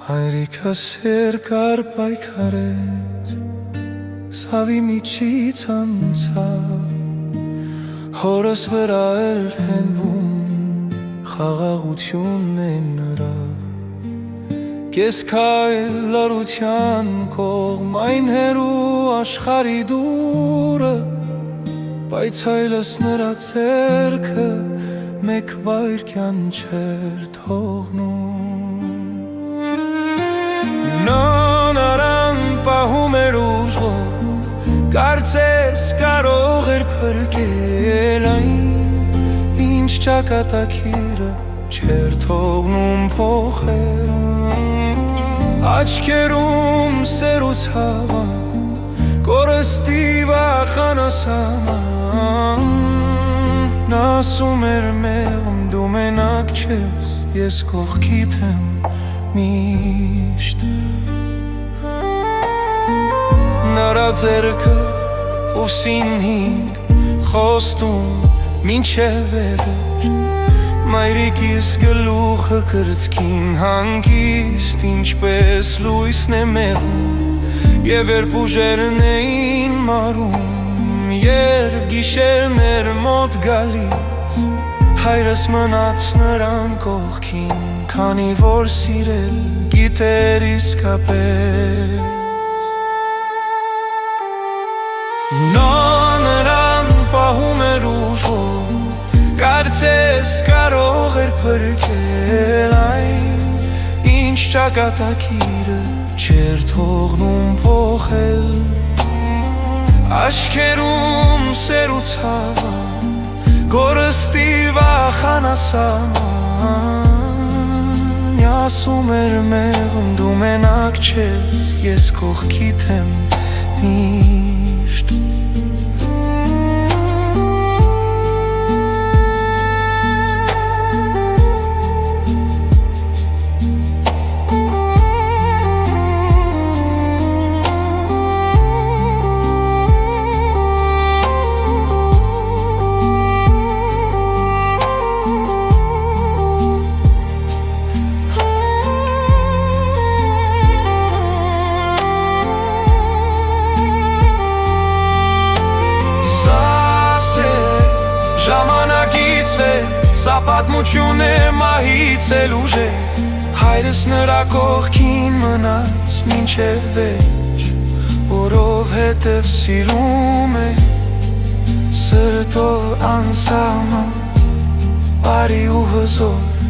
Հայրիկս երկար պայքարեց, սավի միջից անցավ, հորս վրա էլ հենվում խաղաղությունն է նրա։ Կես քայլ լռության կողմ այն հեռու աշխարհի դուրը, բայց այլս նրա ձեռքը մեկ վայրկյան չէր թողնում։ Նոնարան պահում էր ուժղով, կարծես կարող էր փրկել այն, ինչ ճակատագիրը չէր թողնում փոխել։ Աչքերում սեր ու ցավը, կորստի վախանասան, նա ասում էր մեղմ դու մենակ չես, ես կողքիդ եմ միշտ։ Նրա ձեռքը ուսին հինգ խոստում մինչև վերջ, մայրիկիս գլուխը կրծքին հանգիստ, ինչպես լույսն է մեղմ, և երբ ուժերն էին մարում, երբ գիշերն էր մոտ գալիս, հայրս մնաց նրան կողքին, քանի որ սիրել գիտեր իսկապես։ Նոն պահում էր ուժով, կարծես կարող էր փրկել այն, ինչ ճակատագիրը չէր թողնում փոխել։ Աչքերում սեր ու ցավը, կորստի վախանասան, ասում էր մեղմ դու մենակ չես, ես կողքիդ եմ միշտ։ Ժամանակից սա պատմություն է մահից էլ ուժեղ, հայրս նրա կողքին մնաց մինչև վերջ, որովհետև սիրում է սրտով անսահման, բարի ու հզոր